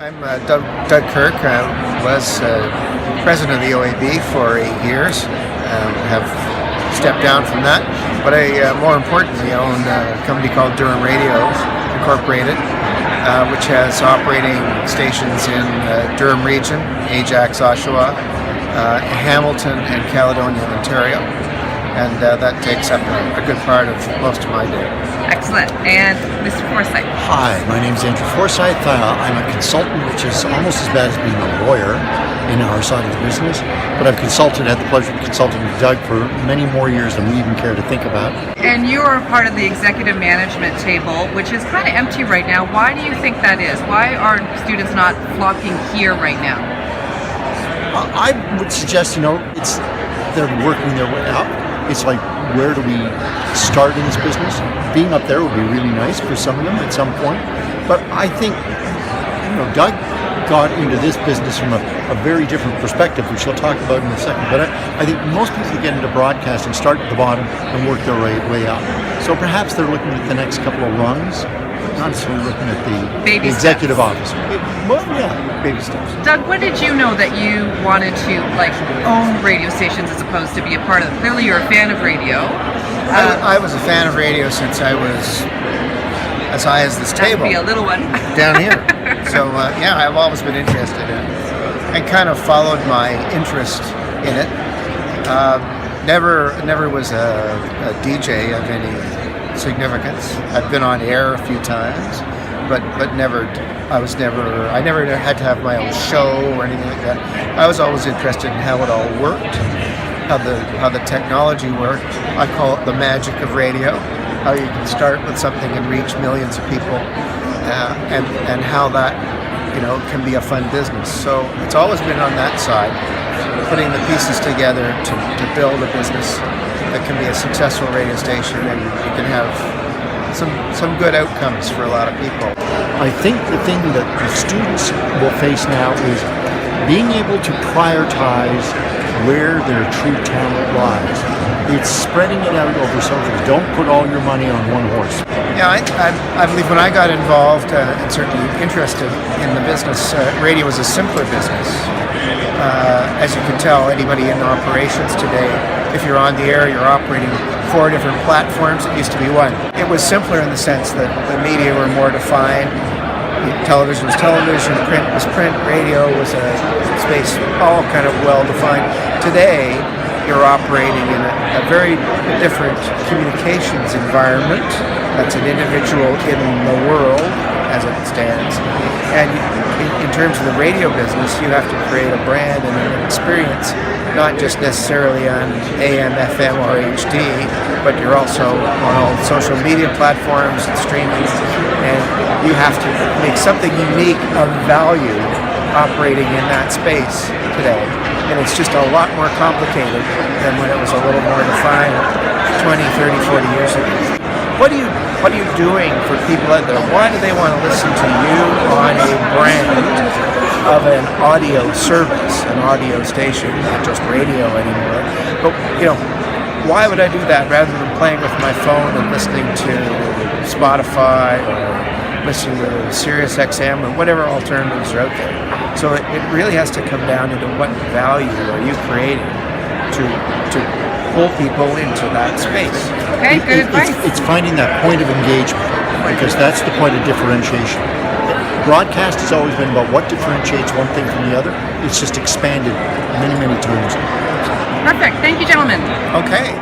I'm Doug Kirk. I was president of the OAB for 8 years. Have stepped down from that, but I more importantly own a company called Durham Radio Incorporated, which has operating stations in Durham region, Ajax, Oshawa, Hamilton, and Caledonia, Ontario. And that takes up a good part of most of my day. Excellent. And Mr. Forsyth. Hi, my name is Andrew Forsyth. I'm a consultant, which is almost as bad as being a lawyer in our side of the business. But I've had the pleasure of consulting with Doug for many more years than we even care to think about. And you are part of the executive management table, which is kind of empty right now. Why do you think that is? Why are students not flocking here right now? I would suggest, they're working their way up. It's like, where do we start in this business? Being up there would be really nice for some of them at some point. But I think, Doug got into this business from a very different perspective, which we'll talk about in a second. But I think most people that get into broadcasting start at the bottom and work their way up. So perhaps they're looking at the next couple of rungs, not necessarily looking at the executive office. Well, yeah, baby steps. Doug, when did you know that you wanted to own radio stations as opposed to be a part of them? Clearly, you're a fan of radio. I was a fan of radio since I was as high as this table. Be a little one down here. So I've always been interested in it and kind of followed my interest in it. Never was a DJ of any significance. I've been on air a few times, but never. I never had to have my own show or anything like that. I was always interested in how it all worked, how the technology worked. I call it the magic of radio. How you can start with something and reach millions of people, and how that can be a fun business. So it's always been on that side, putting the pieces together to build a business that can be a successful radio station, and you can have some good outcomes for a lot of people. I think the thing that the students will face now is being able to prioritize where their true talent lies. It's spreading it out over something. Don't put all your money on one horse. Yeah, I believe when I got involved and certainly interested in the business, radio was a simpler business. As you can tell, anybody in operations today, if you're on the air, you're operating 4 different platforms. It used to be 1. It was simpler in the sense that the media were more defined. Television was television, print was print, radio was a space, all kind of well defined. Today, you're operating in a very different communications environment. That's an individual in the world as it stands. And in terms of the radio business, you have to create a brand and an experience, not just necessarily on AM, FM, or HD, but you're also on all social media platforms and streaming, and you have to make something unique of value operating in that space today. And it's just a lot more complicated than when it was a little more defined 20, 30, 40 years ago. What are you doing for people out there? Why do they want to listen to you on a brand of an audio service, an audio station, not just radio anymore? But why would I do that rather than playing with my phone and listening to Spotify or listening to Sirius XM or whatever alternatives are out there? So it really has to come down into what value are you creating to pull people into that space. Okay, good advice. It's finding that point of engagement, because that's the point of differentiation. Broadcast has always been about what differentiates one thing from the other. It's just expanded many, many times. Perfect. Thank you, gentlemen. Okay.